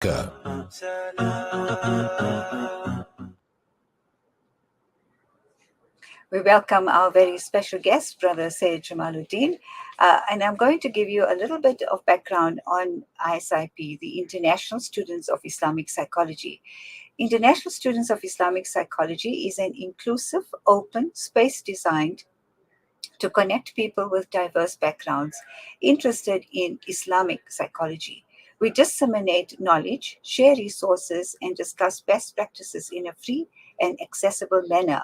We welcome our very special guest, Brother Seyed Jamaluddin, and I'm going to give you a little bit of background on ISIP, the International Students of Islamic Psychology. International Students of Islamic Psychology is an inclusive, open space designed to connect people with diverse backgrounds interested in Islamic psychology. We disseminate knowledge, share resources, and discuss best practices in a free and accessible manner.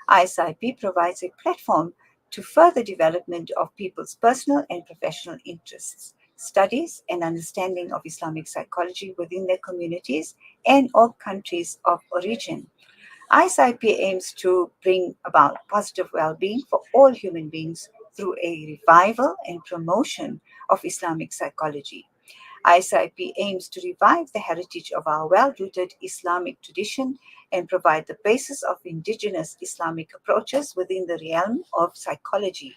ISIP provides a platform to further development of people's personal and professional interests, studies, and understanding of Islamic psychology within their communities and or countries of origin. ISIP aims to bring about positive well-being for all human beings through a revival and promotion of Islamic psychology. ISIP aims to revive the heritage of our well-rooted Islamic tradition and provide the basis of indigenous Islamic approaches within the realm of psychology.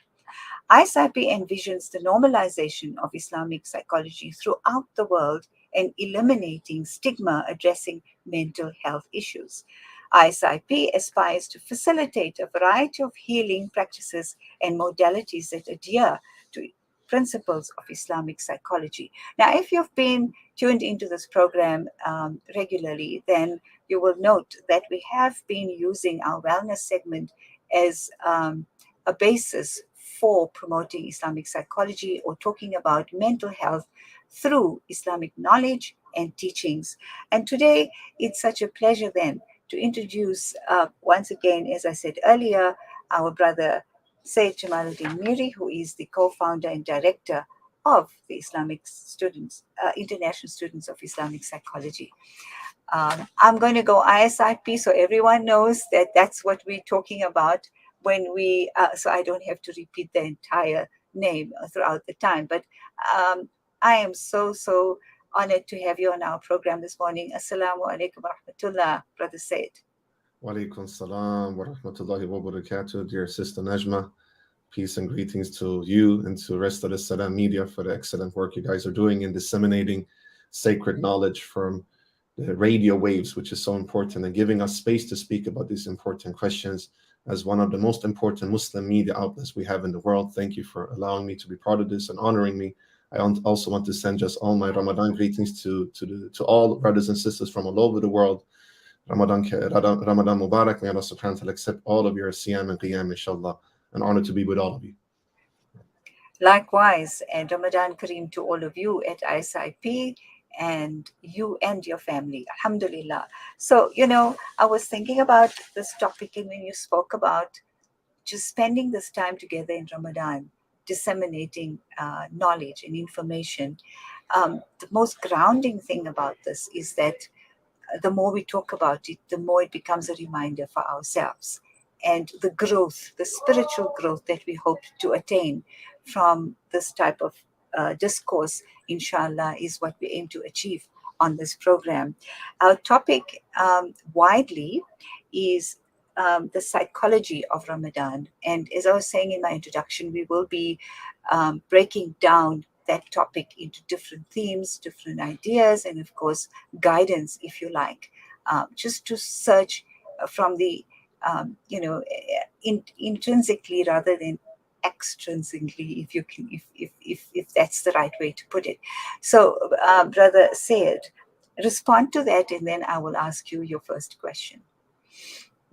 ISIP envisions the normalization of Islamic psychology throughout the world and eliminating stigma addressing mental health issues. ISIP aspires to facilitate a variety of healing practices and modalities that adhere to principles of Islamic psychology. Now, if you've been tuned into this program regularly, then you will note that we have been using our wellness segment as a basis for promoting Islamic psychology or talking about mental health through Islamic knowledge and teachings. And today, it's such a pleasure then to introduce once again, as I said earlier, our brother Seyed Jamaluddin Miri, who is the co-founder and director of the International Students of Islamic Psychology. I'm going to go ISIP so everyone knows that that's what we're talking about when we, so I don't have to repeat the entire name throughout the time. But I am so honored to have you on our program this morning. Assalamu alaikum wa rahmatullah, Brother Seyed. Wa alaikum salam wa rahmatullahi wa barakatuh, dear Sister Najma. Peace and greetings to you and to the rest of the Salam media for the excellent work you guys are doing in disseminating sacred knowledge from the radio waves, which is so important, and giving us space to speak about these important questions as one of the most important Muslim media outlets we have in the world. Thank you for allowing me to be part of this and honoring me. I also want to send just all my Ramadan greetings to all brothers and sisters from all over the world. Ramadan Mubarak. May Allah subhanahu wa ta'ala accept all of your siyam and qiyam, inshallah. An honor to be with all of you. Likewise, and Ramadan Kareem to all of you at ISIP and you and your family. Alhamdulillah. So, I was thinking about this topic, and when you spoke about just spending this time together in Ramadan, disseminating knowledge and information, the most grounding thing about this is that the more we talk about it, the more it becomes a reminder for ourselves. And the growth, the spiritual growth that we hope to attain from this type of discourse, inshallah, is what we aim to achieve on this program. Our topic widely is the psychology of Ramadan. And as I was saying in my introduction, we will be breaking down that topic into different themes, different ideas, and of course, guidance, if you like, just to search from the intrinsically rather than extrinsically, if you can, if that's the right way to put it. So, Brother Seyed, respond to that, and then I will ask you your first question.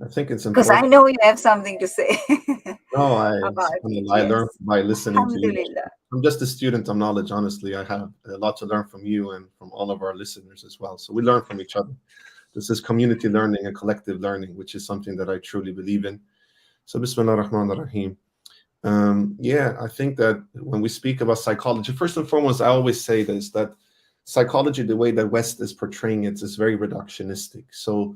I think it's important. Because I know you have something to say. No, I learned by listening to you. I'm just a student of knowledge, honestly. I have a lot to learn from you and from all of our listeners as well. So we learn from each other. This is community learning and collective learning, which is something that I truly believe in. So Bismillah ar-Rahman ar-Rahim. I think that when we speak about psychology, first and foremost, I always say this, that psychology, the way that West is portraying it, is very reductionistic. So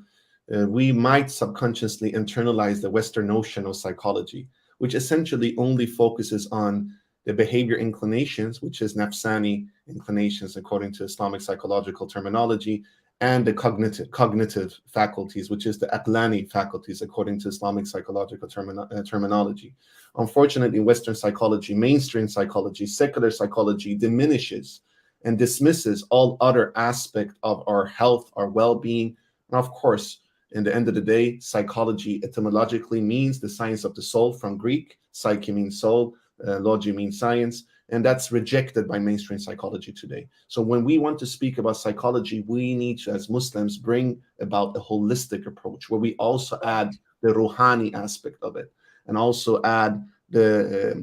we might subconsciously internalize the Western notion of psychology, which essentially only focuses on the behavior inclinations, which is nafsani inclinations according to Islamic psychological terminology, and the cognitive faculties, which is the aqlani faculties according to Islamic psychological terminology. Unfortunately, Western psychology, mainstream psychology, secular psychology diminishes and dismisses all other aspect of our health, our well-being. And of course, in the end of the day, psychology etymologically means the science of the soul from Greek. Psyche means soul, logy means science, and that's rejected by mainstream psychology today. So when we want to speak about psychology, we need to, as Muslims, bring about a holistic approach where we also add the ruhani aspect of it, and also add the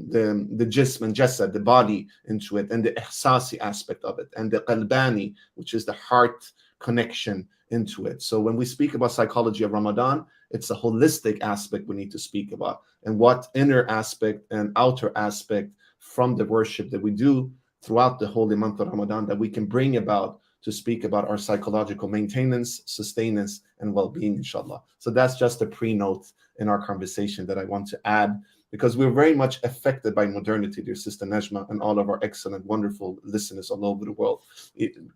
jism and jasad, the body, into it, and the ihsasi aspect of it, and the qalbani, which is the heart connection, into it. So when we speak about psychology of Ramadan, it's a holistic aspect we need to speak about, and what inner aspect and outer aspect from the worship that we do throughout the holy month of Ramadan that we can bring about to speak about our psychological maintenance, sustenance, and well-being, inshallah. So that's just a pre-note in our conversation that I want to add, because we're very much affected by modernity, dear Sister Najma, and all of our excellent, wonderful listeners all over the world,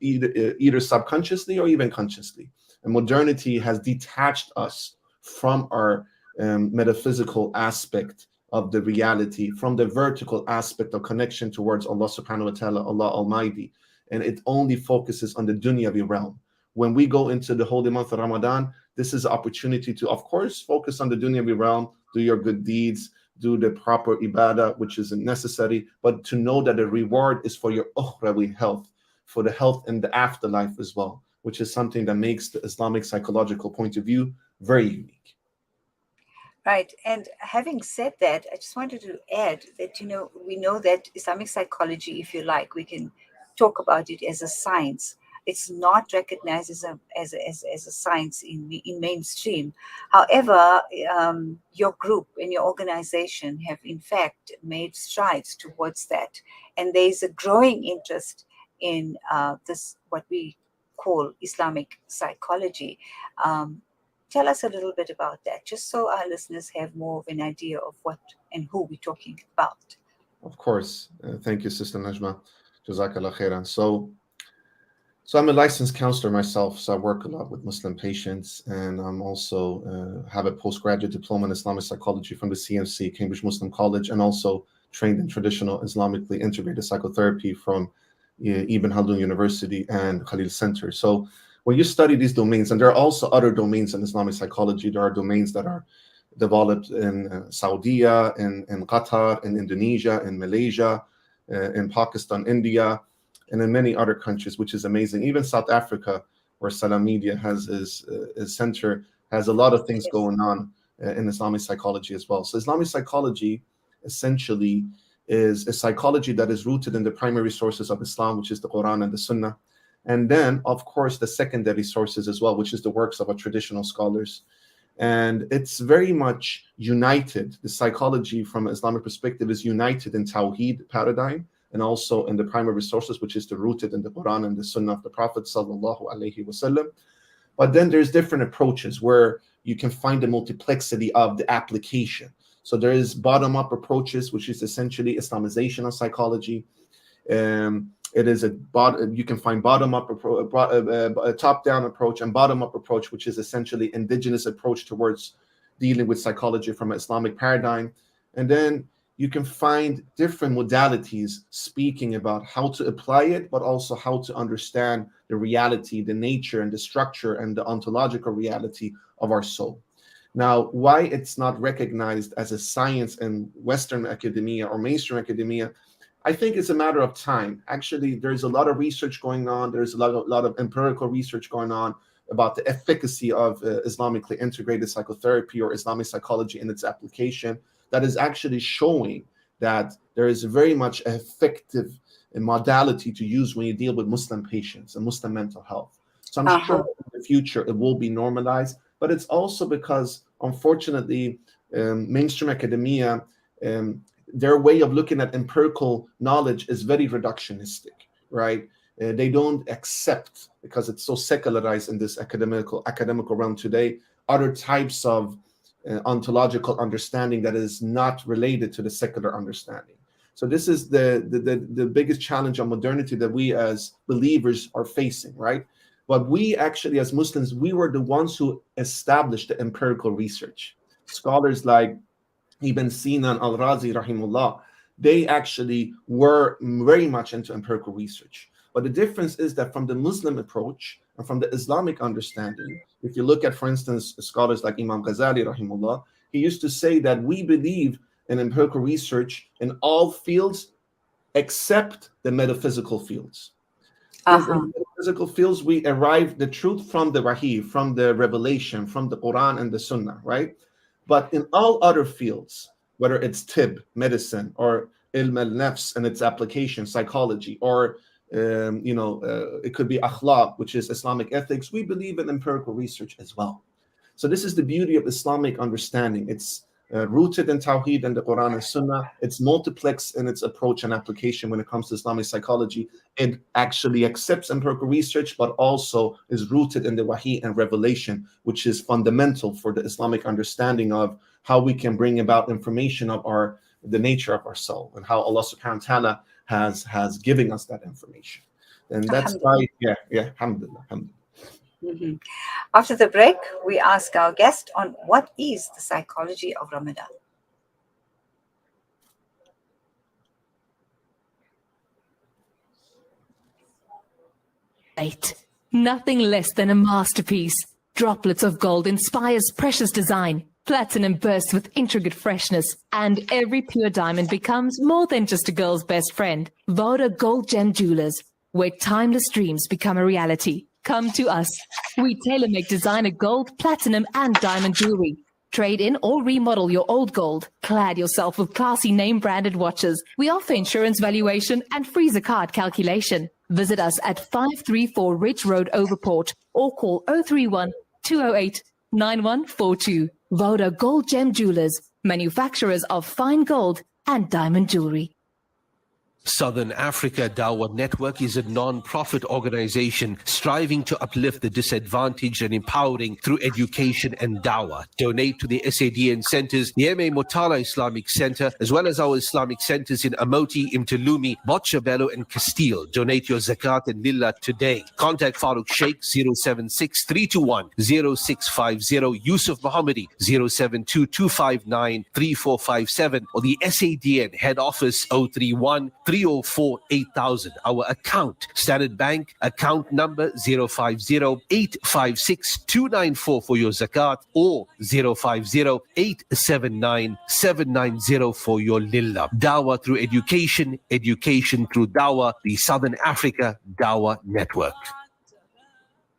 either subconsciously or even consciously. And modernity has detached us from our metaphysical aspect of the reality, from the vertical aspect of connection towards Allah subhanahu wa ta'ala, Allah Almighty. And it only focuses on the dunyavi realm. When we go into the holy month of Ramadan, this is an opportunity to, of course, focus on the dunyavi realm, do your good deeds, do the proper ibadah, which is necessary, but to know that the reward is for your ukhrawi health, for the health in the afterlife as well, which is something that makes the Islamic psychological point of view very unique. Right. And having said that, I just wanted to add that, we know that Islamic psychology, if you like, we can talk about it as a science. It's not recognized as a science in mainstream. However, your group and your organization have in fact made strides towards that, and there is a growing interest in this what we call Islamic psychology. Tell us a little bit about that, just so our listeners have more of an idea of what and who we're talking about. Of course. Thank you, Sister Najma. Jazakallah khairan. So I'm a licensed counselor myself, so I work a lot with Muslim patients, and I'm also have a postgraduate diploma in Islamic psychology from the CMC, Cambridge Muslim College, and also trained in traditional Islamically integrated psychotherapy from Ibn Khaldun University and Khalil Center. So when you study these domains, and there are also other domains in Islamic psychology, there are domains that are developed in Saudi, in Qatar, in Indonesia, in Malaysia, in Pakistan, India, and in many other countries, which is amazing. Even South Africa, where Salam Media has his center, has a lot of things going on in Islamic psychology as well. So Islamic psychology essentially is a psychology that is rooted in the primary sources of Islam, which is the Quran and the Sunnah. And then, of course, the secondary sources as well, which is the works of our traditional scholars. And it's very much united. The psychology from an Islamic perspective is united in Tawheed paradigm, and also in the primary sources, which is rooted in the Quran and the Sunnah of the Prophet sallallahu alaihi wasallam. But then there's different approaches where you can find the multiplexity of the application. So there is bottom-up approaches, which is essentially Islamization of psychology. It is you can find bottom-up a top-down approach, and bottom-up approach, which is essentially indigenous approach towards dealing with psychology from an Islamic paradigm. And then you can find different modalities speaking about how to apply it, but also how to understand the reality, the nature, and the structure, and the ontological reality of our soul. Now, why it's not recognized as a science in Western academia or mainstream academia, I think it's a matter of time. Actually, there's a lot of research going on. There's a lot of empirical research going on about the efficacy of Islamically integrated psychotherapy or Islamic psychology in its application, that is actually showing that there is very much effective modality to use when you deal with Muslim patients and Muslim mental health. So I'm sure in the future it will be normalized, but it's also because, unfortunately, mainstream academia, their way of looking at empirical knowledge is very reductionistic, right? They don't accept, because it's so secularized in this academical realm today, other types of ontological understanding that is not related to the secular understanding. So this is the biggest challenge of modernity that we as believers are facing, right? But we actually, as Muslims, we were the ones who established the empirical research. Scholars like Ibn Sina al-Razi, rahimullah, they actually were very much into empirical research. But the difference is that from the Muslim approach and from the Islamic understanding, if you look at, for instance, scholars like Imam Ghazali, rahimullah, he used to say that we believe in empirical research in all fields except the metaphysical fields. In the metaphysical fields, we arrive the truth from the Wahi, from the revelation, from the Quran and the Sunnah, right? But in all other fields, whether it's tib, medicine, or ilm al-nafs and its application, psychology, or it could be akhlaq, which is Islamic ethics, we believe in empirical research as well. So this is the beauty of Islamic understanding. It's rooted in Tawheed and the Quran and Sunnah. It's multiplex in its approach and application when it comes to Islamic psychology. It actually accepts empirical research, but also is rooted in the Wahi and revelation, which is fundamental for the Islamic understanding of how we can bring about information of the nature of our soul and how Allah subhanahu wa ta'ala has given us that information. And that's why, alhamdulillah. Mm-hmm. After the break, we ask our guest on what is the psychology of Ramadan. Nothing less than a masterpiece. Droplets of gold inspires precious design. Platinum bursts with intricate freshness, and every pure diamond becomes more than just a girl's best friend. Voda Gold Gem Jewelers, where timeless dreams become a reality. Come to us. We tailor-make designer gold, platinum, and diamond jewelry. Trade in or remodel your old gold. Clad yourself with classy name-branded watches. We offer insurance valuation and free zakat calculation. Visit us at 534 Ridge Road, Overport, or call 031 208 9142. Voda Gold Gem Jewelers, manufacturers of fine gold and diamond jewelry. Southern Africa Dawah Network is a non-profit organization striving to uplift the disadvantaged and empowering through education and dawah. Donate to the SADN centers, the M.A. Motala Islamic Center, as well as our Islamic centers in Amoti, Imtilumi, Botshabelo, and Castile. Donate your zakat and lillah today. Contact Farooq Sheikh 076-321-0650, Yusuf Mohammadi 072-259-3457, or the SADN head office 031 304 8000. Our account, Standard Bank, account number 050-856-294 for your zakat, or 050-879-790 for your lillah. Dawah through education, education through dawah, the Southern Africa Dawah Network.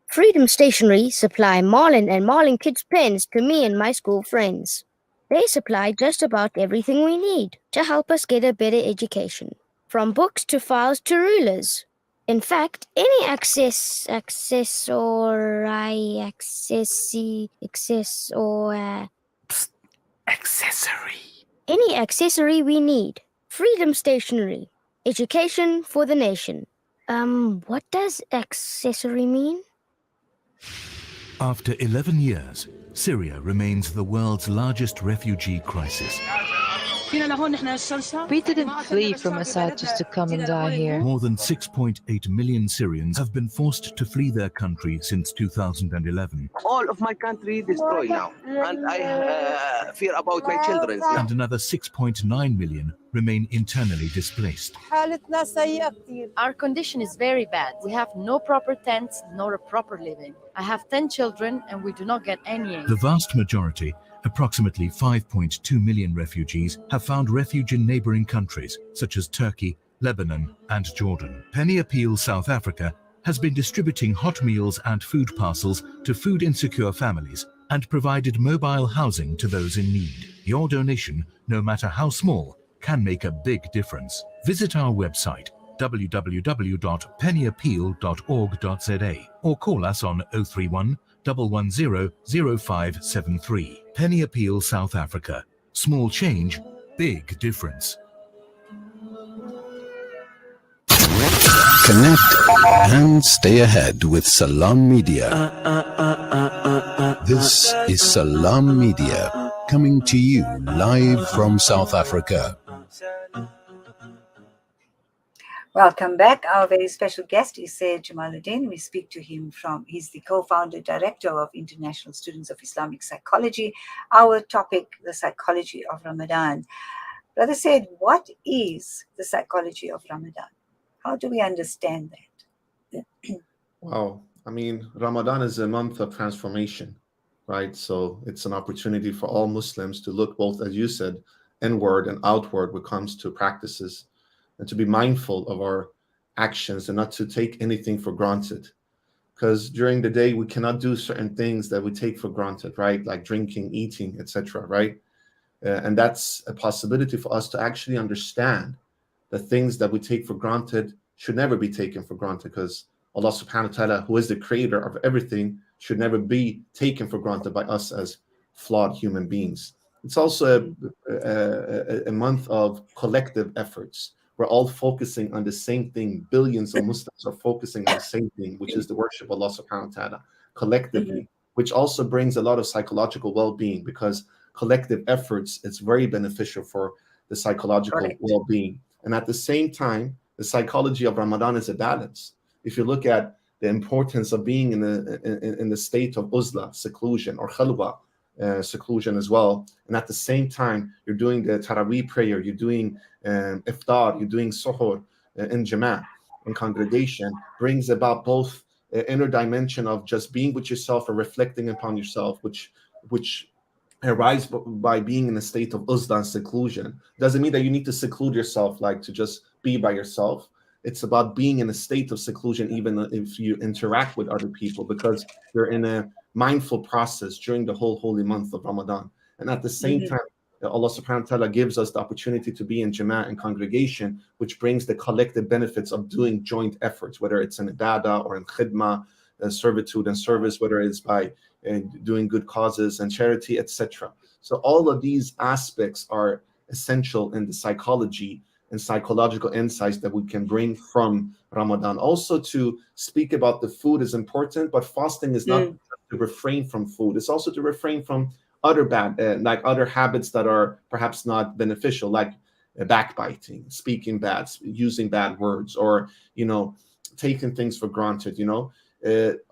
Freedom Stationery supply Marlin and Marlin Kids pens to me and my school friends. They supply just about everything we need to help us get a better education. From books to files to rulers. In fact, any any accessory we need. Freedom Stationery. Education for the nation. What does accessory mean? After 11 years, Syria remains the world's largest refugee crisis. We didn't flee from Assad just to come and die here. More than 6.8 million Syrians have been forced to flee their country since 2011. All of my country destroyed now, and I fear about my children. And another 6.9 million remain internally displaced. Our condition is very bad. We have no proper tents, nor a proper living. I have 10 children, and we do not get any aid. The vast majority, approximately 5.2 million refugees, have found refuge in neighboring countries such as Turkey, Lebanon, and Jordan. Penny Appeal South Africa has been distributing hot meals and food parcels to food insecure families and provided mobile housing to those in need. Your donation, no matter how small, can make a big difference. Visit our website www.pennyappeal.org.za or call us on 031 110 0573. Penny Appeal South Africa. Small change, big difference. Connect and stay ahead with Salam Media. This is Salam Media coming to you live from South Africa. Welcome back. Our very special guest is Seyed Jamaluddin. We speak to him he's the co-founder director of International Students of Islamic Psychology. Our topic, the psychology of Ramadan. Brother Seyed, what is the psychology of Ramadan? How do we understand that? Wow. I mean, Ramadan is a month of transformation, right? So it's an opportunity for all Muslims to look both, as you said, inward and outward when it comes to practices, and to be mindful of our actions and not to take anything for granted. Because during the day we cannot do certain things that we take for granted, right? Like drinking, eating, etc., right? And that's a possibility for us to actually understand the things that we take for granted should never be taken for granted, because Allah subhanahu wa ta'ala, who is the creator of everything, should never be taken for granted by us as flawed human beings. It's also a month of collective efforts. We're all focusing on the same thing. Billions of Muslims are focusing on the same thing, which is the worship of Allah subhanahu wa ta'ala collectively, which also brings a lot of psychological well-being, because collective efforts, it's very beneficial for the psychological well-being. And at the same time, the psychology of Ramadan is a balance. If you look at the importance of being in the state of uzla, seclusion, or khalwa, seclusion as well, and at the same time, you're doing the Taraweeh prayer, you're doing iftar, you're doing suhoor in jama'ah, in congregation, brings about both inner dimension of just being with yourself and reflecting upon yourself, which arise by being in a state of uzla and seclusion. Doesn't mean that you need to seclude yourself, like to just be by yourself. It's about being in a state of seclusion, even if you interact with other people, because you're in a mindful process during the whole holy month of Ramadan. And at the same time, Allah subhanahu wa ta'ala gives us the opportunity to be in jama'ah and congregation, which brings the collective benefits of doing joint efforts, whether it's in ibadah or in khidmah, servitude and service, whether it's by doing good causes and charity, etc. So all of these aspects are essential in the psychology and psychological insights that we can bring from Ramadan. Also, to speak about the food is important, but fasting is not to refrain from food. It's also to refrain from other bad, like other habits that are perhaps not beneficial, like backbiting, speaking bad, using bad words, or taking things for granted.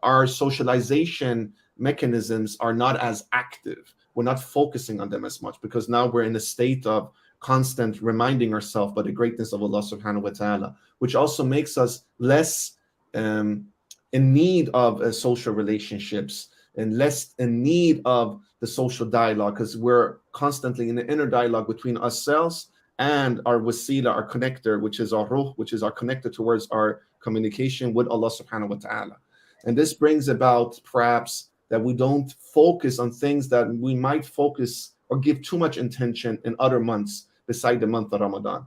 Our socialization mechanisms are not as active. We're not focusing on them as much, because now we're in a state of constant reminding ourselves about the greatness of Allah subhanahu wa ta'ala, which also makes us less in need of social relationships and less in need of the social dialogue, because we're constantly in the inner dialogue between ourselves and our wasila, our connector, which is our ruh, which is our connector towards our communication with Allah subhanahu wa ta'ala. And this brings about perhaps that we don't focus on things that we might focus or give too much attention in other months beside the month of Ramadan.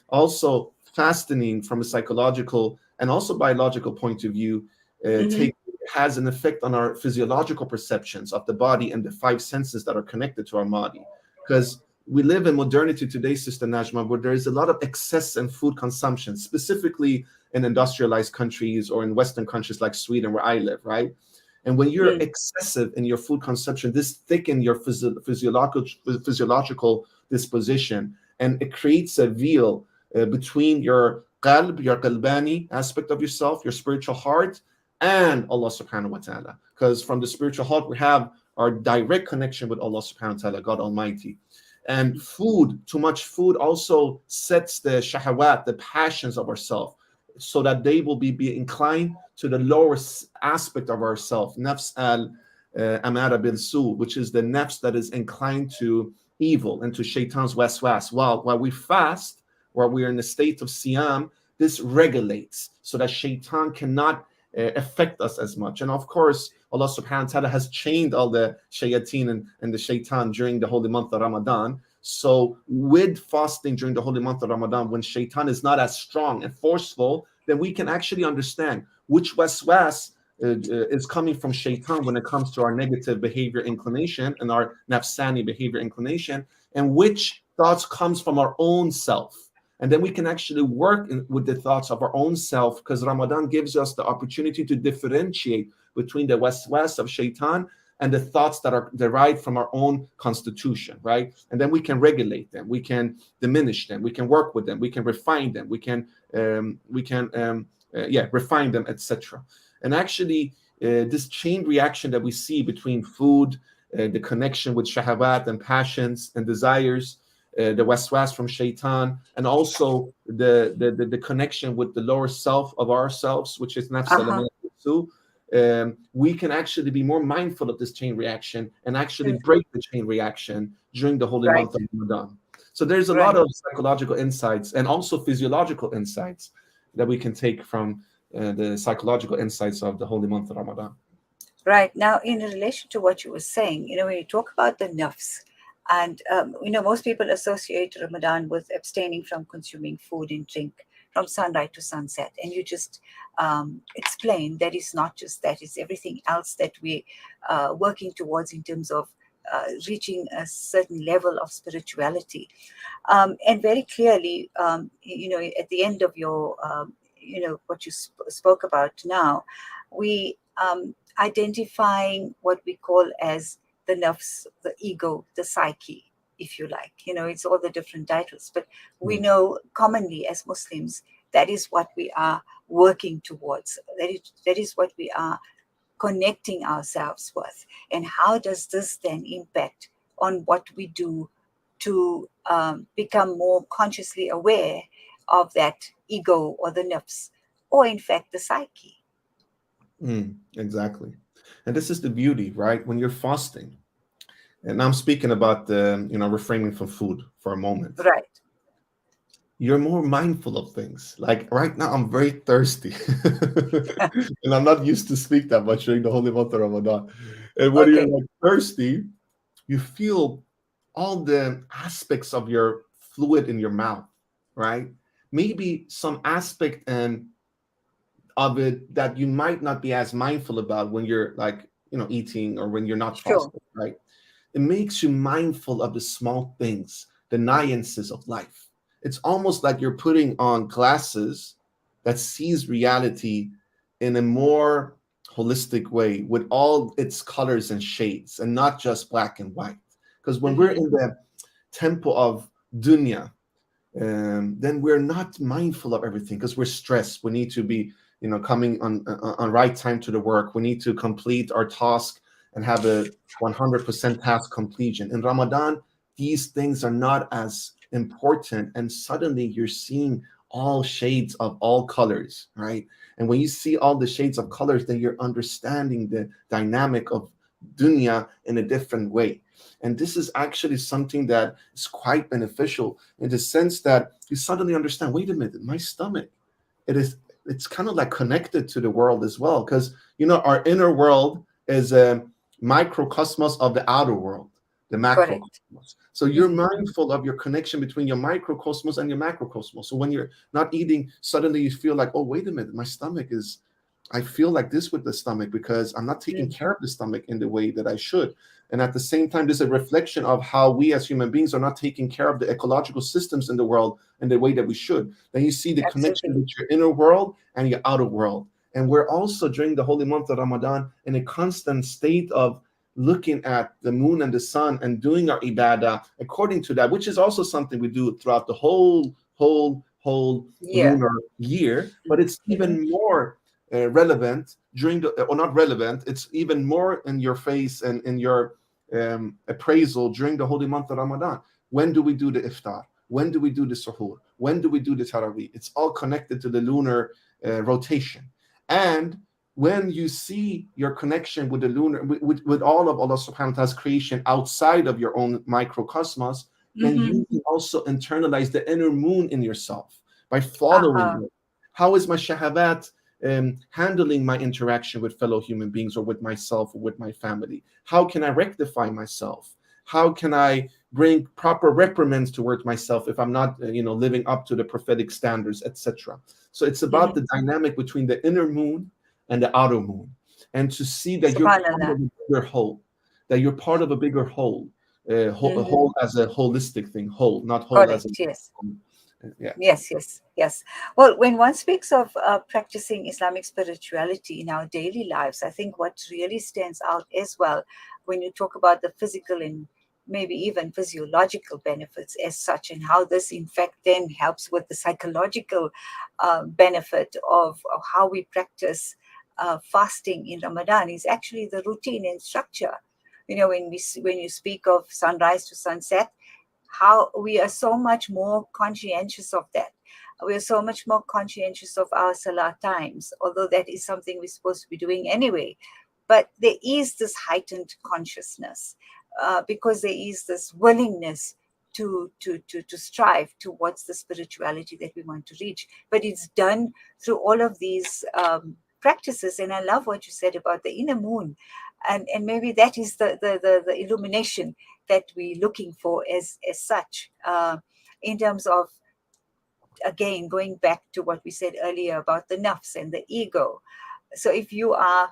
Also, fasting from a psychological and also biological point of view has an effect on our physiological perceptions of the body and the five senses that are connected to our body. Because we live in modernity today, Sister Najma, where there is a lot of excess in food consumption, specifically in industrialized countries or in Western countries like Sweden, where I live, right? And when you're excessive in your food consumption, this thickens your physiological disposition, and it creates a veil between your qalb, your qalbani aspect of yourself, your spiritual heart, and Allah subhanahu wa ta'ala. Because from the spiritual heart, we have our direct connection with Allah subhanahu wa ta'ala, God Almighty. And food, too much food also sets the shahawat, the passions of ourselves, so that they will be inclined to the lower aspect of ourself, nafs al-amara bil-su, which is the nafs that is inclined to evil and to shaitan's waswas. While we fast, while we are in a state of siyam, this regulates so that shaitan cannot affect us as much. And of course, Allah subhanahu wa ta'ala has chained all the shayateen and the shaitan during the holy month of Ramadan. So with fasting during the holy month of Ramadan, when shaitan is not as strong and forceful, then we can actually understand which waswas is coming from shaitan when it comes to our negative behavior inclination and our nafsani behavior inclination, and which thoughts comes from our own self. And then we can actually work with the thoughts of our own self, because Ramadan gives us the opportunity to differentiate between the waswas of shaitan and the thoughts that are derived from our own constitution, right? And then we can regulate them, we can diminish them, we can work with them, we can refine them, we can refine them, etc. And actually, this chain reaction that we see between food, the connection with shahawat and passions and desires, the waswas from shaitan, and also the connection with the lower self of ourselves, which is nafs we can actually be more mindful of this chain reaction and actually break the chain reaction during the holy month of Ramadan. So there's a lot of psychological insights and also physiological insights that we can take from the psychological insights of the holy month of Ramadan. Right. Now, in relation to what you were saying, when you talk about the nafs, and, most people associate Ramadan with abstaining from consuming food and drink from sunrise to sunset. And you just explained that it's not just that, it's everything else that we're working towards in terms of reaching a certain level of spirituality. And very clearly, at the end of your, what you spoke about now, we identifying what we call as the nafs, the ego, the psyche, if you like. It's all the different titles, but we know commonly as Muslims, that is what we are working towards. That is what we are connecting ourselves with. And how does this then impact on what we do to become more consciously aware of that ego or the nafs, or in fact the psyche? Exactly. And this is the beauty, right? When you're fasting, and I'm speaking about the, refraining from food for a moment. Right. You're more mindful of things. Like right now, I'm very thirsty. And I'm not used to speak that much during the holy month of Ramadan. And when you're like thirsty, you feel all the aspects of your fluid in your mouth, right? Maybe some aspect of it that you might not be as mindful about when you're like, eating, or when you're not fasting, right? It makes you mindful of the small things, the nuances of life. It's almost like you're putting on glasses that sees reality in a more holistic way with all its colors and shades, and not just black and white. Because when we're in the temple of dunya, then we're not mindful of everything because we're stressed. We need to be, coming on right time to the work. We need to complete our task and have a 100% task completion. In Ramadan, these things are not as important, and suddenly you're seeing all shades of all colors, right? And when you see all the shades of colors, then you're understanding the dynamic of dunya in a different way. And this is actually something that is quite beneficial in the sense that you suddenly understand, wait a minute, my stomach, it's kind of like connected to the world as well, because our inner world is a microcosmos of the outer world, the macrocosmos. So you're mindful of your connection between your microcosmos and your macrocosmos. So when you're not eating, suddenly you feel like, oh, wait a minute, my stomach I feel like this with the stomach because I'm not taking care of the stomach in the way that I should. And at the same time, there's a reflection of how we as human beings are not taking care of the ecological systems in the world in the way that we should. Then you see the connection with your inner world and your outer world. And we're also, during the holy month of Ramadan, in a constant state of looking at the moon and the sun and doing our ibadah according to that, which is also something we do throughout the whole lunar year. But it's even more relevant during or not relevant, it's even more in your face and in your appraisal during the holy month of Ramadan. When do we do the iftar? When do we do the suhoor? When do we do the tarawih? It's all connected to the lunar rotation. And when you see your connection with the lunar, with all of Allah subhanahu wa ta'ala's creation outside of your own microcosmos, then you can also internalize the inner moon in yourself by following it. How is my shahavat handling my interaction with fellow human beings, or with myself, or with my family? How can I rectify myself? How can I bring proper reprimands towards myself if I'm not, living up to the prophetic standards, etc. So it's about the dynamic between the inner moon and the outer moon, and to see that you're part of a bigger whole, that you're part of a bigger whole, whole as a holistic thing, whole, not whole as a Yes. Well, when one speaks of practicing Islamic spirituality in our daily lives, I think what really stands out as well, when you talk about the physical and maybe even physiological benefits as such, and how this in fact then helps with the psychological benefit of how we practice fasting in Ramadan, is actually the routine and structure. When you speak of sunrise to sunset, how we are so much more conscientious of that. We are so much more conscientious of our salah times, although that is something we're supposed to be doing anyway. But there is this heightened consciousness because there is this willingness to strive towards the spirituality that we want to reach. But it's done through all of these practices. And I love what you said about the inner moon. And maybe that is the illumination that we're looking for as such, in terms of, again, going back to what we said earlier about the nafs and the ego. So if you are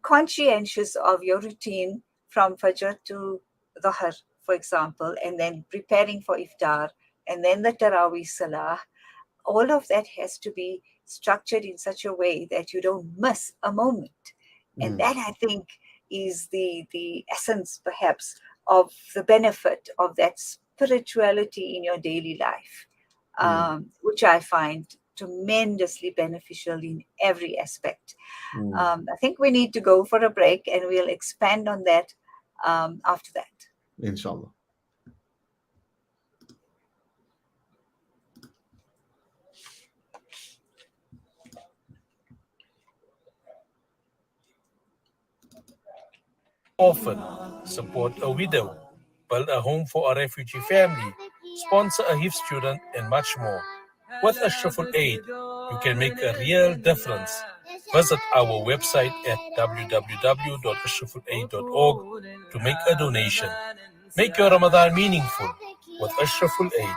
conscientious of your routine from Fajr to Dhuhr, for example, and then preparing for iftar, and then the Taraweeh Salah, all of that has to be structured in such a way that you don't miss a moment. And that, I think, is the essence, perhaps, of the benefit of that spirituality in your daily life, which I find tremendously beneficial in every aspect. I think we need to go for a break, and we'll expand on that after that. Inshallah. Orphan, support a widow, build a home for a refugee family, sponsor a HIF student, and much more. With Ashraful Aid, you can make a real difference. Visit our website at www.ashrafulaid.org to make a donation. Make your Ramadan meaningful with Ashraful Aid.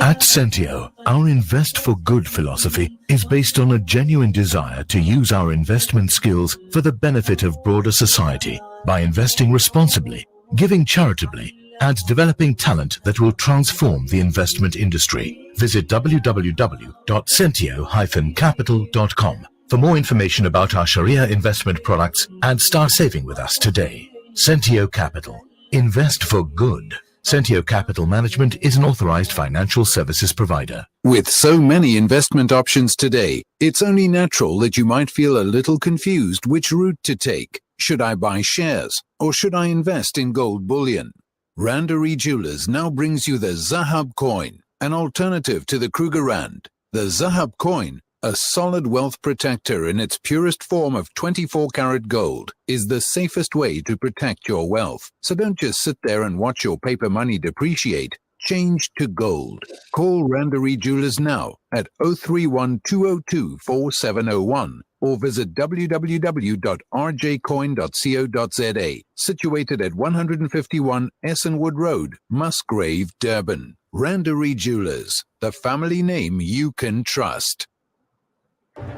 At Sentio, our Invest for Good philosophy is based on a genuine desire to use our investment skills for the benefit of broader society by investing responsibly, giving charitably, and developing talent that will transform the investment industry. Visit www.sentio-capital.com for more information about our Sharia investment products and start saving with us today. Sentio Capital. Invest for good. Sentio Capital Management is an authorized financial services provider. With so many investment options today, it's only natural that you might feel a little confused which route to take. Should I buy shares or should I invest in gold bullion? Randery Jewelers now brings you the Zahab coin, an alternative to the Kruger Rand. The Zahab coin, a solid wealth protector in its purest form of 24-karat gold, is the safest way to protect your wealth. So don't just sit there and watch your paper money depreciate. Change to gold. Call Randery Jewelers now at 031-202-4701 or visit www.rjcoin.co.za, situated at 151 Essenwood Road, Musgrave, Durban. Randery Jewelers, the family name you can trust.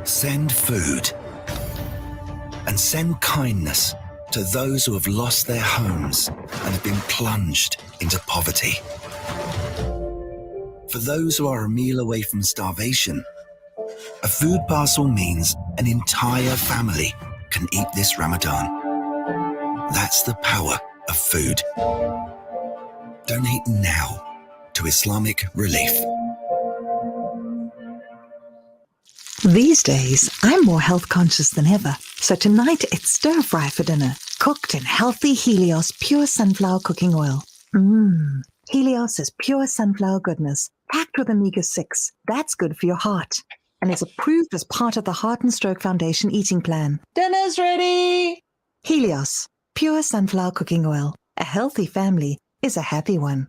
Send food and send kindness to those who have lost their homes and have been plunged into poverty. For those who are a meal away from starvation, a food parcel means an entire family can eat this Ramadan. That's the power of food. Donate now to Islamic Relief. These days, I'm more health conscious than ever. So tonight it's stir fry for dinner, cooked in healthy Helios pure sunflower cooking oil. Helios is pure sunflower goodness, packed with omega-6. That's good for your heart. And is approved as part of the Heart and Stroke Foundation eating plan. Dinner's ready! Helios, pure sunflower cooking oil. A healthy family is a happy one.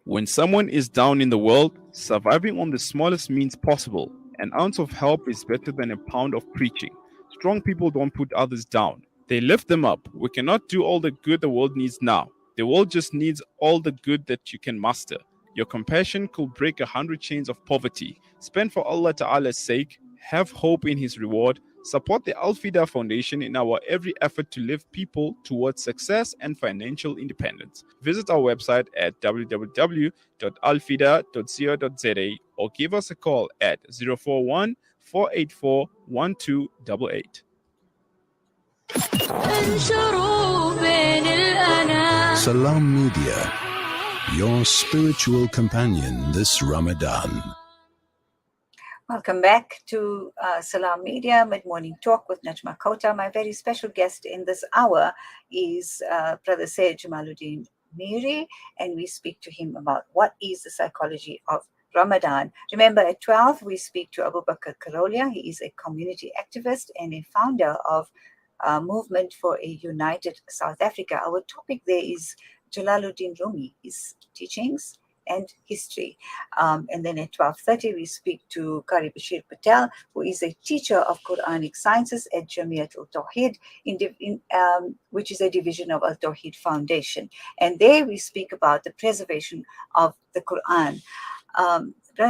When someone is down in the world, surviving on the smallest means possible. An ounce of help is better than a pound of preaching. Strong people don't put others down. They lift them up. We cannot do all the good the world needs now. The world just needs all the good that you can muster. Your compassion could break 100 chains of poverty. Spend for Allah Ta'ala's sake. Have hope in His reward. Support the Al-Fida Foundation in our every effort to lift people towards success and financial independence. Visit our website at www.alfida.co.za or give us a call at 041 484 1288. Salam Media, your spiritual companion this Ramadan. Welcome back to Salam Media, Mid-Morning Talk with Najma. My very special guest in this hour is Brother Seyed Jamaluddin Miri, and we speak to him about what is the psychology of Ramadan. Remember, at 12, we speak to Abu Bakr Karolia. He is a community activist and a founder of Movement for a United South Africa. Our topic there is Jalaluddin Rumi, his teachings and history. And then at 12:30, we speak to Qari Bashir Patel, who is a teacher of Quranic sciences at Jamiat al-Tawheed, which is a division of Al-Tawheed Foundation. And there we speak about the preservation of the Quran.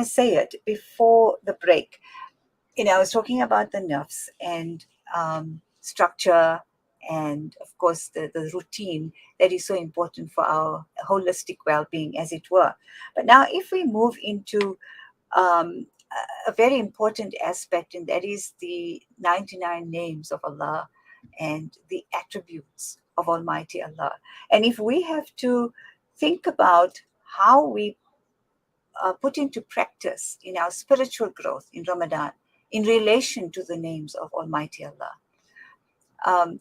Seyed, before the break, I was talking about the nerves and structure and, of course, the routine that is so important for our holistic well-being, as it were. But now if we move into a very important aspect, and that is the 99 names of Allah and the attributes of Almighty Allah. And if we have to think about how we put into practice in our spiritual growth in Ramadan in relation to the names of Almighty Allah.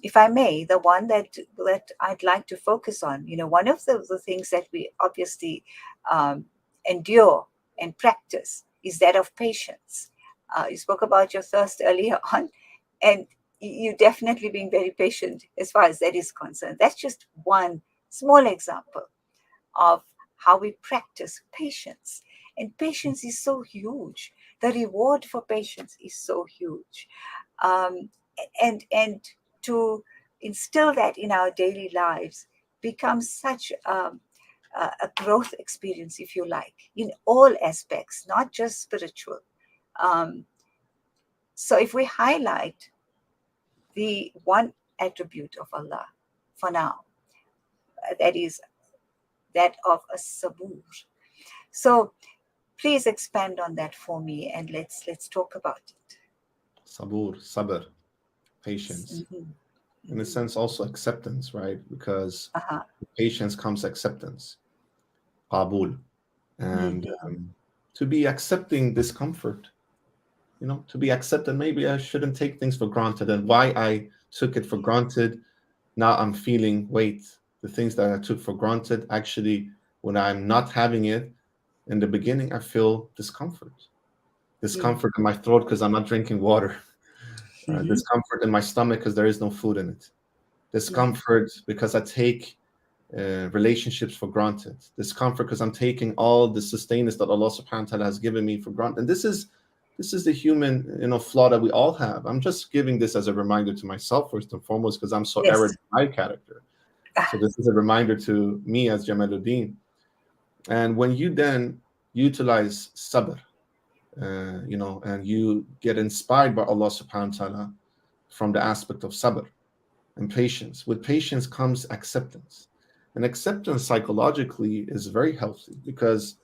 If I may, the one that I'd like to focus on, one of the things that we obviously endure and practice is that of patience. You spoke about your thirst earlier on, and you definitely being very patient as far as that is concerned. That's just one small example of how we practice patience. And patience is so huge. The reward for patience is so huge. And to instill that in our daily lives becomes such a growth experience, if you like, in all aspects, not just spiritual. So if we highlight the one attribute of Allah for now, that is that of a sabur. So please expand on that for me, and let's talk about it. Sabr, patience. Mm-hmm. In a sense, also acceptance, right? Because with patience comes acceptance, qabul, and to be accepting discomfort. To be accepted. Maybe I shouldn't take things for granted, and why I took it for granted. Now I'm feeling, the things that I took for granted, actually, when I'm not having it, in the beginning, I feel discomfort in my throat because I'm not drinking water, discomfort in my stomach because there is no food in it, discomfort because I take relationships for granted, discomfort because I'm taking all the sustenance that Allah subhanahu wa ta'ala has given me for granted. And this is the human flaw that we all have. I'm just giving this as a reminder to myself first and foremost, because I'm so arrogant in my character. So this is a reminder to me as Jamaluddin. And when you then utilize sabr, and you get inspired by Allah subhanahu wa ta'ala from the aspect of sabr and patience. With patience comes acceptance. And acceptance psychologically is very healthy, because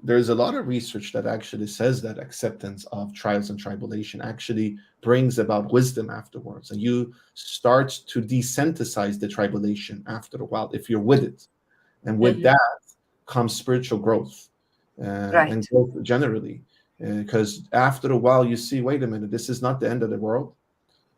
there's a lot of research that actually says that acceptance of trials and tribulation actually brings about wisdom afterwards. And you start to desensitize the tribulation after a while if you're with it. And with that comes spiritual growth and growth generally. Because after a while you see, wait a minute, this is not the end of the world.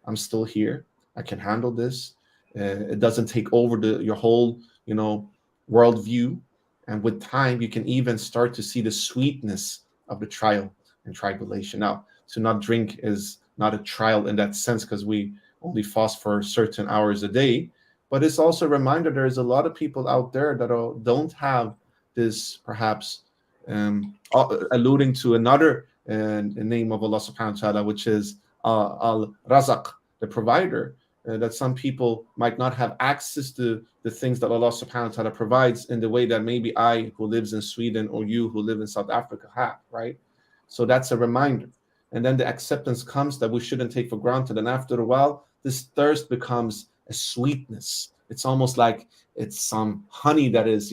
I'm still here. I can handle this. It doesn't take over your whole, worldview. And with time, you can even start to see the sweetness of the trial and tribulation. Now, to not drink is not a trial in that sense, because we only fast for certain hours a day. But it's also a reminder there's a lot of people out there that don't have this, perhaps alluding to another name of Allah subhanahu wa ta'ala, which is Al-Razaq, the provider. That some people might not have access to the things that Allah subhanahu wa ta'ala provides in the way that maybe I, who lives in Sweden, or you who live in South Africa, have, right? So that's a reminder. And then the acceptance comes that we shouldn't take for granted. And after a while, this thirst becomes a sweetness. It's almost like it's some honey that is,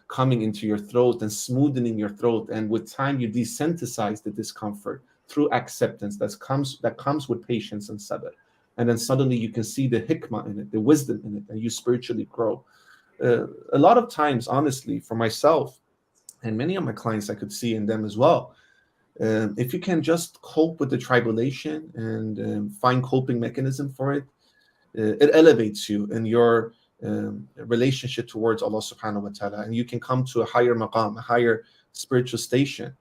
coming into your throat and smoothing your throat. And with time, you desensitize the discomfort through acceptance that comes with patience and sabr. And then suddenly you can see the hikmah in it, the wisdom in it, and you spiritually grow. A lot of times, honestly, for myself and many of my clients, I could see in them as well, if you can just cope with the tribulation and find coping mechanism for it, it elevates you in your relationship towards Allah subhanahu wa ta'ala, and you can come to a higher maqam, a higher spiritual station.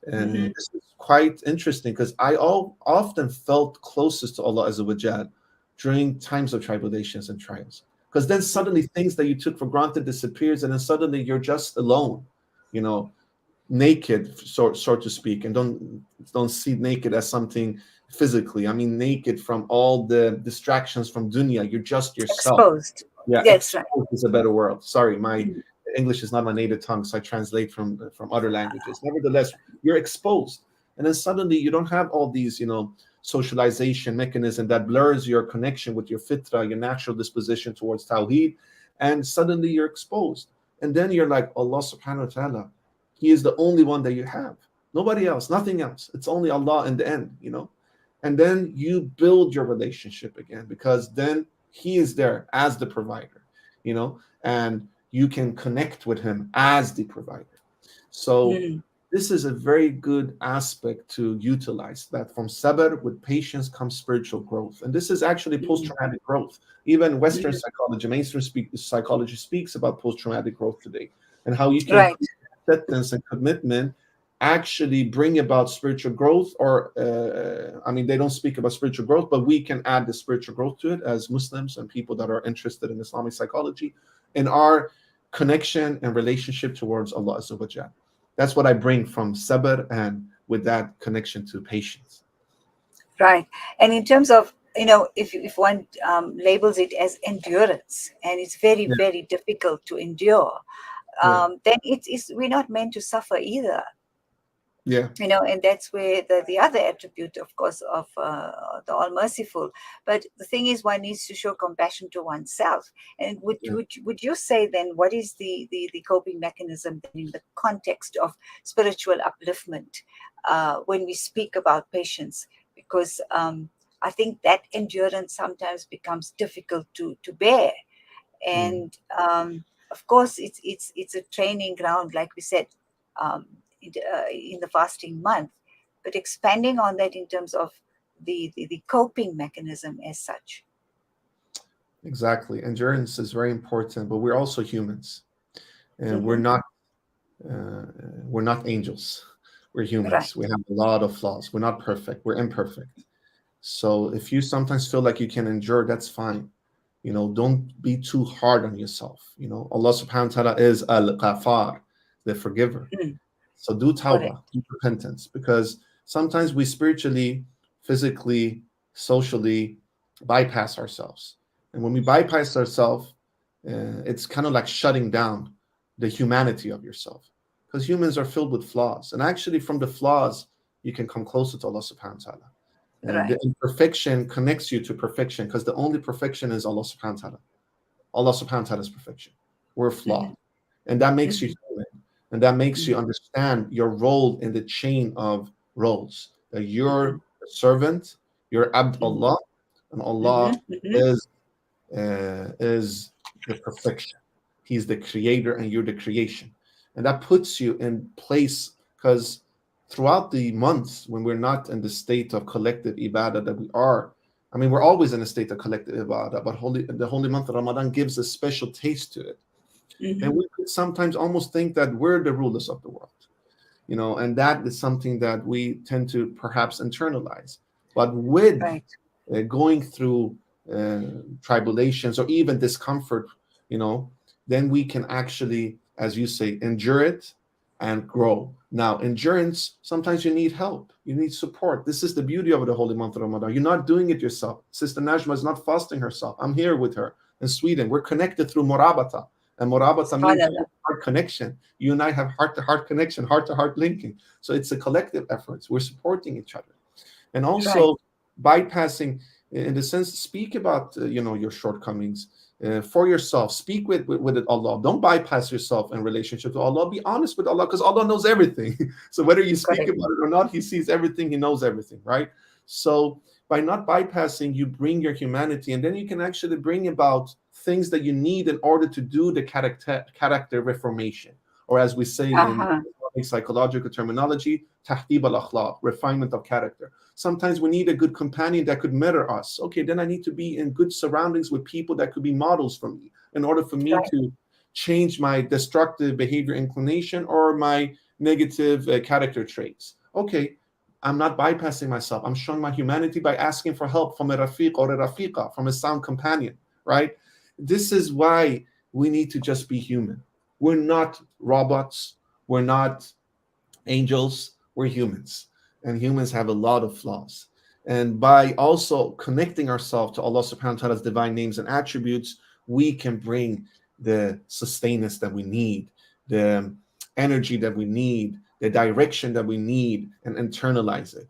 And this is quite interesting because I often felt closest to Allah Azza wa Jal during times of tribulations and trials. Because then suddenly things that you took for granted disappears, and then suddenly you're just alone, naked, so to speak. And don't see naked as something physically. I mean naked from all the distractions from dunya. You're just yourself. Exposed. Yeah, that's exposed right. is a better word. Sorry, my English is not my native tongue, so I translate from other languages. Nevertheless, you're exposed, and then suddenly you don't have all these, socialization mechanism that blurs your connection with your fitra, your natural disposition towards tawheed, and suddenly you're exposed. And then you're like, Allah subhanahu wa ta'ala, He is the only one that you have. Nobody else, nothing else. It's only Allah in the end, And then you build your relationship again, because then He is there as the provider, and you can connect with Him as the provider. So this is a very good aspect to utilize, that from sabr with patience comes spiritual growth. And this is actually post-traumatic growth. Even Western psychology, mainstream psychology speaks about post-traumatic growth today, and how you can acceptance and commitment actually bring about spiritual growth. Or they don't speak about spiritual growth, but we can add the spiritual growth to it as Muslims and people that are interested in Islamic psychology, in our connection and relationship towards Allah Azza wa Jal. That's what I bring from sabr, and with that connection to patience. Right. And in terms of, if one labels it as endurance, and it's very, very difficult to endure, then we're not meant to suffer either. Yeah. And that's where the other attribute, of course, of the All-Merciful. But the thing is, one needs to show compassion to oneself. And would you say then, what is the coping mechanism then in the context of spiritual upliftment when we speak about patience? Because I think that endurance sometimes becomes difficult to bear. And of course, it's a training ground, like we said, in the fasting month, but expanding on that in terms of the coping mechanism as such. Exactly. Endurance is very important, but we're also humans, and we're not angels. We're humans. Right. We have a lot of flaws. We're not perfect. We're imperfect. So if you sometimes feel like you can endure, that's fine. Don't be too hard on yourself. Allah subhanahu wa ta'ala is al-Ghafar, the forgiver. So do tawbah, do repentance, because sometimes we spiritually, physically, socially bypass ourselves. And when we bypass ourselves, it's kind of like shutting down the humanity of yourself, because humans are filled with flaws. And actually from the flaws, you can come closer to Allah subhanahu wa ta'ala. And the imperfection connects you to perfection, because the only perfection is Allah subhanahu wa ta'ala. Allah subhanahu wa ta'ala is perfection. We're flawed. And that makes you human. And that makes you understand your role in the chain of roles. That you're a servant, you're Abd Allah, and Allah is the perfection. He's the creator, and you're the creation. And that puts you in place, because throughout the months, when we're not in the state of collective ibadah that we are, we're always in a state of collective ibadah, but the holy month of Ramadan gives a special taste to it. And we could sometimes almost think that we're the rulers of the world, and that is something that we tend to perhaps internalize. But with going through tribulations or even discomfort, then we can actually, as you say, endure it and grow. Now, endurance, sometimes you need help, you need support. This is the beauty of the holy month of Ramadan. You're not doing it yourself. Sister Najma is not fasting herself. I'm here with her in Sweden. We're connected through murabata. And murabata means heart connection. You and I have heart-to-heart connection, heart-to-heart linking. So it's a collective effort. We're supporting each other. And also bypassing, in the sense, speak about your shortcomings for yourself. Speak with Allah. Don't bypass yourself in relationship to Allah. Be honest with Allah, because Allah knows everything. So whether you speak about it or not, He sees everything. He knows everything, right? So by not bypassing, you bring your humanity, and then you can actually bring about things that you need in order to do the character reformation, or as we say in psychological terminology, tahdib al-akhlaq, refinement of character. Sometimes we need a good companion that could mirror us. Okay, then I need to be in good surroundings with people that could be models for me in order for me to change my destructive behavior inclination or my negative character traits. Okay, I'm not bypassing myself. I'm showing my humanity by asking for help from a rafiq or a rafiqa, from a sound companion, right? This is why we need to just be human. We're not robots. We're not angels. We're humans. And humans have a lot of flaws. And by also connecting ourselves to Allah subhanahu wa ta'ala's divine names and attributes, we can bring the sustenance that we need, the energy that we need, the direction that we need, and internalize it.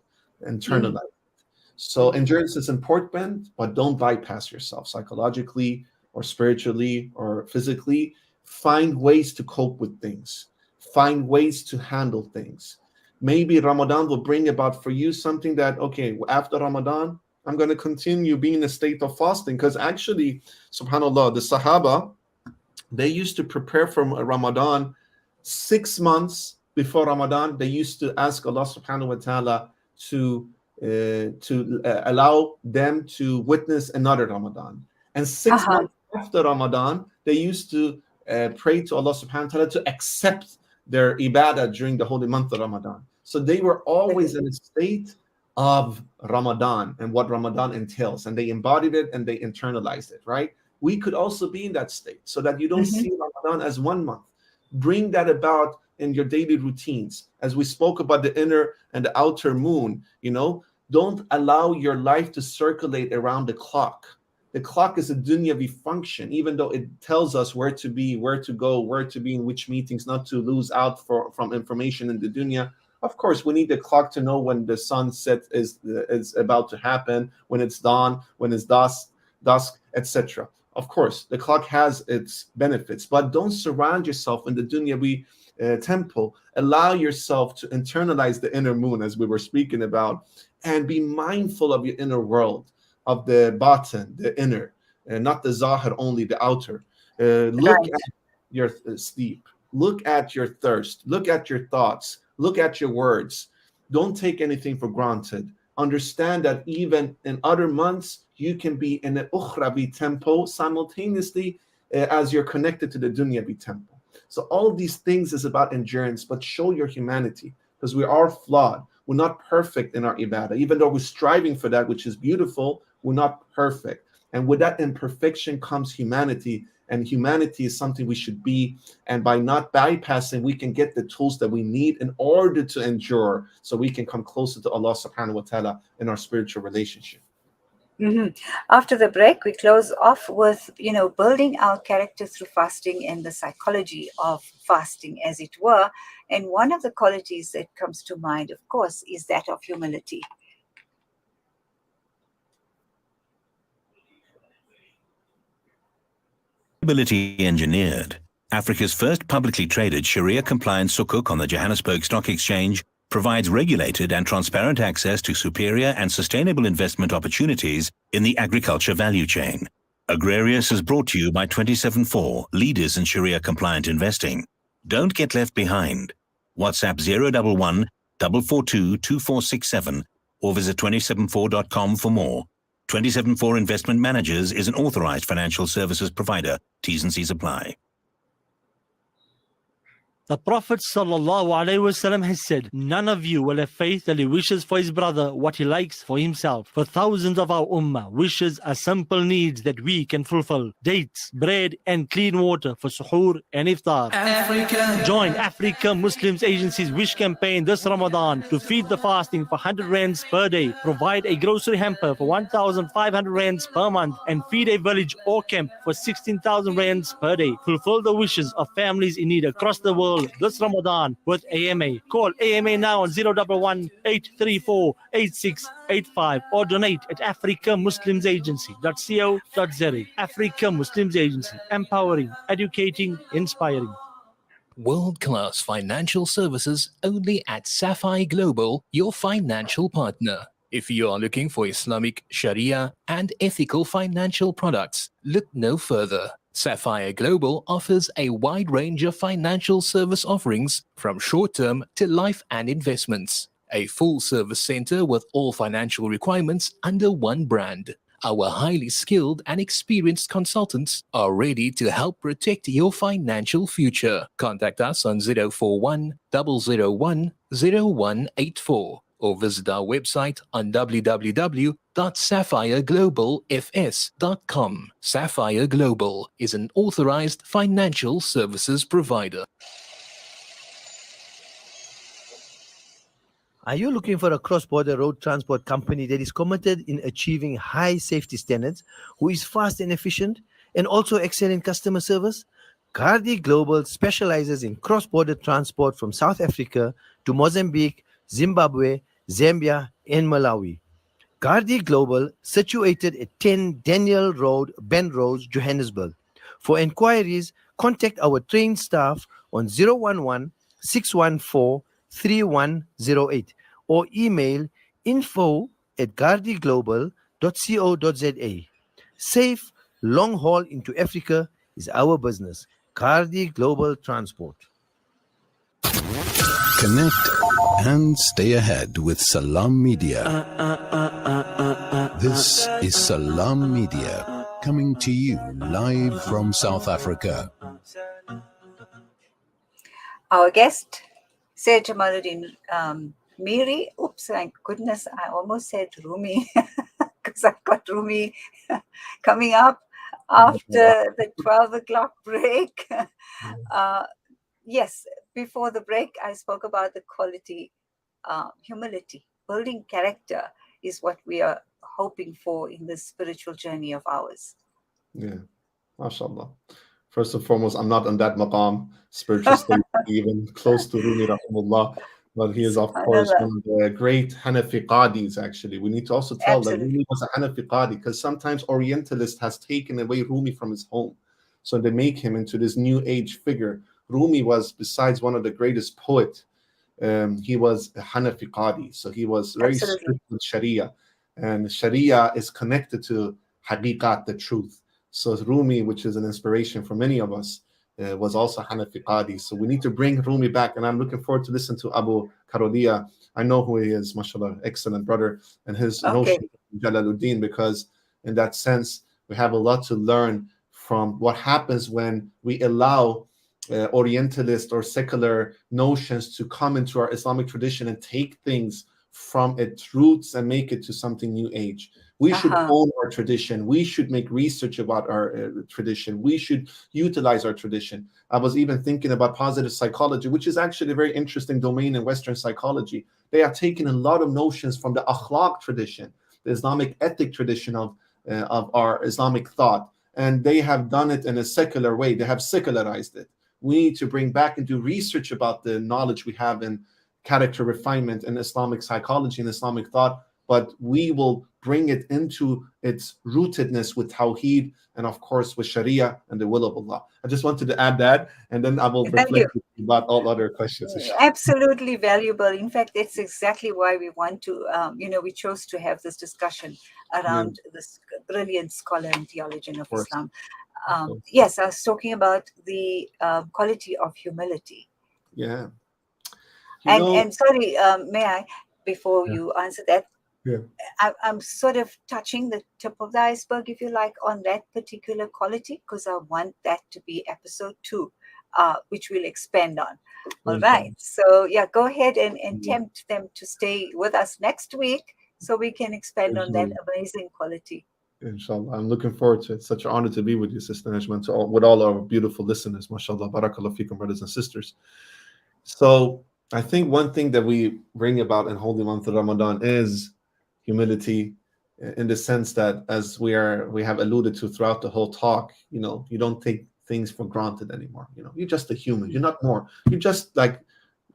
So endurance is important, but don't bypass yourself psychologically or spiritually or physically. Find ways to cope with things. Find ways to handle things. Maybe Ramadan will bring about for you something that, okay, after Ramadan, I'm going to continue being in a state of fasting. Because actually, subhanAllah, the Sahaba, they used to prepare for Ramadan 6 months before Ramadan. They used to ask Allah subhanahu wa ta'ala to allow them to witness another Ramadan. And 6 months after Ramadan, they used to pray to Allah subhanahu wa ta'ala to accept their ibadah during the holy month of Ramadan. So they were always in a state of Ramadan and what Ramadan entails, and they embodied it and they internalized it, right? We could also be in that state so that you don't see Ramadan as 1 month. Bring that about in your daily routines. As we spoke about the inner and the outer moon, don't allow your life to circulate around the clock. The clock is a dunyavi function, even though it tells us where to be, where to go, where to be in which meetings, not to lose out from information in the dunya. Of course, we need the clock to know when the sunset is about to happen, when it's dawn, when it's dusk, etc. Of course, the clock has its benefits, but don't surround yourself in the dunyavi temple. Allow yourself to internalize the inner moon, as we were speaking about, and be mindful of your inner world, of the batin, the inner, not the zahir only, the outer. Look at your sleep. Look at your thirst. Look at your thoughts. Look at your words. Don't take anything for granted. Understand that even in other months, you can be in the ukhravi tempo simultaneously as you're connected to the dunyavi tempo. So all of these things is about endurance, but show your humanity, because we are flawed. We're not perfect in our ibadah. Even though we're striving for that, which is beautiful, we're not perfect. And with that imperfection comes humanity, and humanity is something we should be. And by not bypassing, we can get the tools that we need in order to endure, so we can come closer to Allah subhanahu wa ta'ala in our spiritual relationship. After the break, we close off with, building our character through fasting and the psychology of fasting, as it were. And one of the qualities that comes to mind, of course, is that of humility. Engineered, Africa's first publicly traded Sharia-compliant sukuk on the Johannesburg Stock Exchange, provides regulated and transparent access to superior and sustainable investment opportunities in the agriculture value chain. Agrarius is brought to you by 274, leaders in Sharia-compliant investing. Don't get left behind. WhatsApp 011 442 2467 or visit 274.com for more. 274 Investment Managers is an authorized financial services provider. T's and C's apply. The Prophet ﷺ has said, none of you will have faith that he wishes for his brother what he likes for himself. For thousands of our ummah, wishes are simple needs that we can fulfill. Dates, bread and clean water for suhoor and iftar. Africa. Join Africa Muslims Agency's Wish campaign this Ramadan to feed the fasting for 100 rands per day, provide a grocery hamper for 1,500 rands per month, and feed a village or camp for 16,000 rands per day. Fulfill the wishes of families in need across the world this Ramadan with AMA. Call AMA now on 011 834 8685 or donate at africamuslimsagency.co.za. Africa Muslims Agency, empowering, educating, inspiring. World-class financial services only at Sapphire Global, your financial partner. If you are looking for Islamic, Sharia, and ethical financial products, look no further. Sapphire Global offers a wide range of financial service offerings from short-term to life and investments. A full-service center with all financial requirements under one brand. Our highly skilled and experienced consultants are ready to help protect your financial future. Contact us on 041 001 0184 or visit our website on www.sapphireglobalfs.com. Sapphire Global is an authorized financial services provider. Are you looking for a cross-border road transport company that is committed in achieving high safety standards, who is fast and efficient, and also excel in customer service? Gardi Global specializes in cross-border transport from South Africa to Mozambique, Zimbabwe, Zambia, and Malawi. Gardi Global, situated at 10 Daniel Road, Bend Road, Johannesburg. For inquiries, contact our trained staff on 011 614 3108 or email info@gardiglobal.co.za. Safe long haul into Africa is our business. Gardi Global Transport. Connect and stay ahead with Salam Media. This is Salam Media, coming to you live from South Africa. Our guest, Seyed Jamaluddin Miri. Oops, thank goodness, I almost said Rumi because I've got Rumi coming up after the 12 o'clock break. Yes, before the break, I spoke about the quality, humility. Building character is what we are hoping for in this spiritual journey of ours. Yeah, mashallah. First and foremost, I'm not on that maqam, spiritual state, even close to Rumi rahimullah, but he is, of course, one of the great Hanafi Qadis, actually. We need to also tell that Rumi was a Hanafi Qadi, because sometimes Orientalist has taken away Rumi from his home. So they make him into this new age figure. Rumi was, besides one of the greatest poets, he was a Hanafi Qadi. So he was very strict with Sharia. And Sharia is connected to Haqiqat, the truth. So Rumi, which is an inspiration for many of us, was also Hanafi Qadi. So we need to bring Rumi back. And I'm looking forward to listen to Abu Karolia. I know who he is, mashallah, excellent brother, and his notion of Jalaluddin, because in that sense, we have a lot to learn from what happens when we allow Orientalist or secular notions to come into our Islamic tradition and take things from its roots and make it to something new age. We should own our tradition. We should make research about our tradition. We should utilize our tradition. I was even thinking about positive psychology, which is actually a very interesting domain in Western psychology. They have taken a lot of notions from the akhlaq tradition, the Islamic ethic tradition of our Islamic thought, and they have done it in a secular way. They have secularized it. We need to bring back and do research about the knowledge we have in character refinement and Islamic psychology and Islamic thought, but we will bring it into its rootedness with Tawheed and, of course, with Sharia and the will of Allah. I just wanted to add that, and then I will reflect about all other questions. Absolutely valuable. In fact, it's exactly why we want to, we chose to have this discussion around this brilliant scholar and theologian of Islam. Yes, I was talking about the quality of humility. Yeah. And sorry, may I, before you answer that, yeah, I'm sort of touching the tip of the iceberg, if you like, on that particular quality, because I want that to be episode 2, which we'll expand on. All right. So, yeah, go ahead and tempt them to stay with us next week so we can expand on that amazing quality. Inshallah. I'm looking forward to it. It's such an honor to be with you, Sister Najma, with all our beautiful listeners. MashaAllah. Barakallah feekum, brothers and sisters. So, I think one thing that we bring about in holy month of Ramadan is humility, in the sense that, as we have alluded to throughout the whole talk, you don't take things for granted anymore. You're just a human. You're not more. You're just like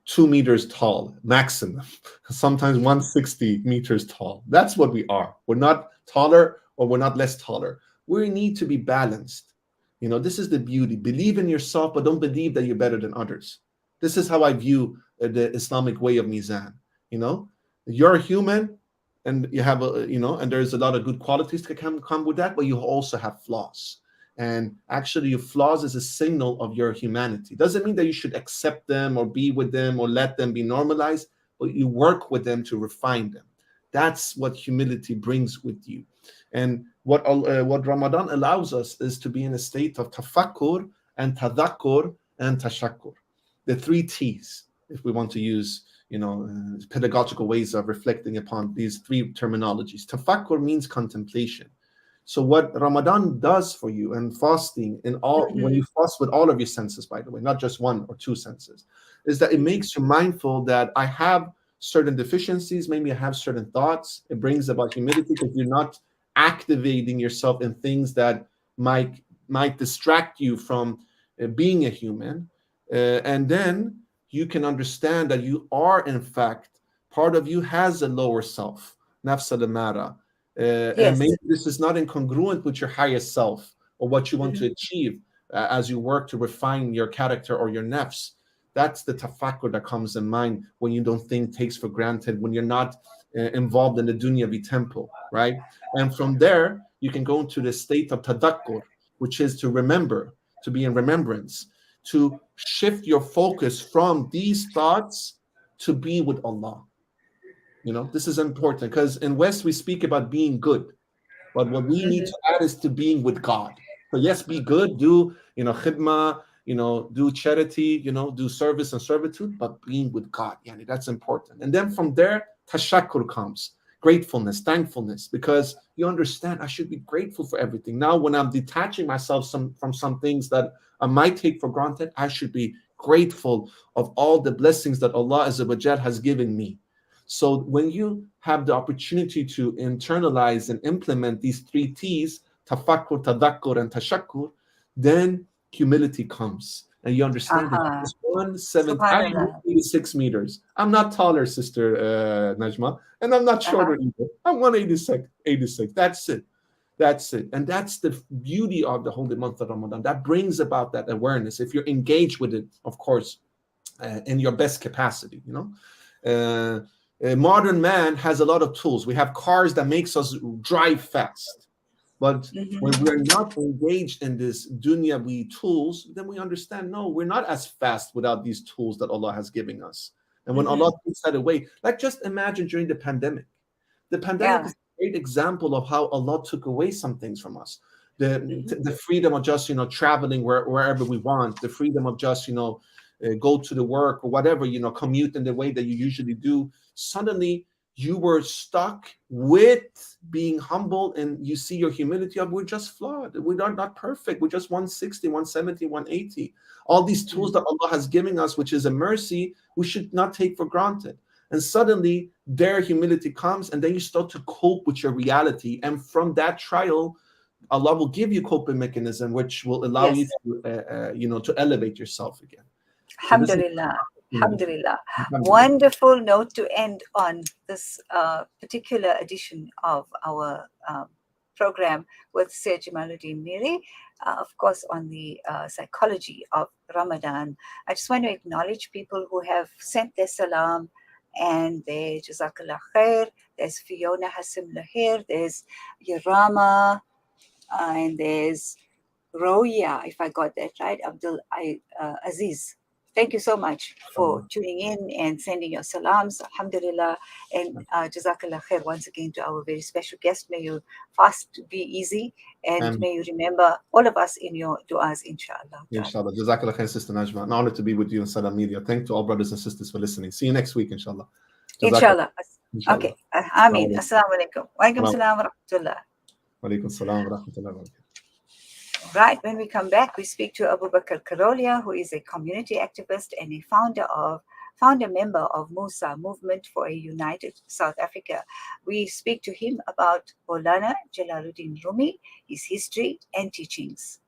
2 meters tall, maximum. Sometimes 160 meters tall. That's what we are. We're not taller or we're not less taller. We need to be balanced. This is the beauty. Believe in yourself, but don't believe that you're better than others. This is how I view the Islamic way of Mizan. You're a human, and you have and there's a lot of good qualities that can come with that, but you also have flaws. And actually, your flaws is a signal of your humanity. Doesn't mean that you should accept them or be with them or let them be normalized, but you work with them to refine them. That's what humility brings with you. And what Ramadan allows us is to be in a state of tafakkur and tadakkur and tashakkur. The 3 T's, if we want to use pedagogical ways of reflecting upon these 3 terminologies. Tafakkur means contemplation. So what Ramadan does for you, and fasting in all, when you fast with all of your senses, by the way, not just 1 or 2 senses, is that it makes you mindful that I have certain deficiencies, maybe I have certain thoughts. It brings about humility because you're not activating yourself in things that might distract you from being a human. And then you can understand that you are, in fact, part of you has a lower self, nafs al-amara. And maybe this is not incongruent with your higher self or what you want to achieve as you work to refine your character or your nafs. That's the tafakkur that comes in mind when you don't think takes for granted, when you're not involved in the dunyavi temple, right? And from there, you can go into the state of tadakkur, which is to remember, to be in remembrance, to shift your focus from these thoughts to be with Allah. This is important because in West we speak about being good, but what we need to add is to being with God. So yes, be good, do khidmah, do charity, do service and servitude, but being with God, that's important. And then from there, tashakkur comes, gratefulness, thankfulness, because you understand I should be grateful for everything. Now, when I'm detaching myself from some things that I might take for granted, I should be grateful of all the blessings that Allah Azza wa Jal has given me. So when you have the opportunity to internalize and implement these 3 T's, tafakkur, tadakkur, and tashakkur, then humility comes. And you understand that it's 1/7. I'm 86 meters. I'm not taller, Sister Najma, and I'm not shorter either. I'm 186. That's it. And that's the beauty of the holy month of Ramadan. That brings about that awareness. If you're engaged with it, of course, in your best capacity, a modern man has a lot of tools. We have cars that makes us drive fast. But when we're not engaged in this dunyawi tools, then we understand, no, we're not as fast without these tools that Allah has given us. And when Allah takes that away, like just imagine during the pandemic. The pandemic is a great example of how Allah took away some things from us. The freedom of just, traveling wherever we want, the freedom of just, go to the work or whatever, commute in the way that you usually do. Suddenly, you were stuck with being humble, and you see your humility of we're just flawed. We are not perfect. We're just 160, 170, 180. All these tools that Allah has given us, which is a mercy, we should not take for granted. And suddenly, their humility comes, and then you start to cope with your reality. And from that trial, Allah will give you coping mechanism, which will allow you to, to elevate yourself again. Alhamdulillah. Alhamdulillah. Wonderful note to end on this particular edition of our program with Seyed Jamaluddin Miri, of course, on the psychology of Ramadan. I just want to acknowledge people who have sent their salam, and there's Jazakallah Khair, there's Fiona Hassim Lahir, there's Yarama, and there's Roya, if I got that right, Abdul Aziz. Thank you so much for tuning in and sending your salams, alhamdulillah, and Jazakallah Khair once again to our very special guest. May your fast be easy, and may you remember all of us in your du'as, inshallah. Inshallah. Jazakallah Khair, Sister Najma. An honor to be with you in Salam Media. Thank to all brothers and sisters for listening. See you next week, inshallah. Inshallah. Okay. Ameen. Assalamu alaikum. Wa alaikum assalam wa rahmatullah. Wa alaikum assalam wa rahmatullah wa barakatuh. Right, when we come back, we speak to Abu Bakr Karolia, who is a community activist and a founder member of Musa, Movement for a United South Africa. We speak to him about Maulana Jalaluddin Rumi, his history and teachings.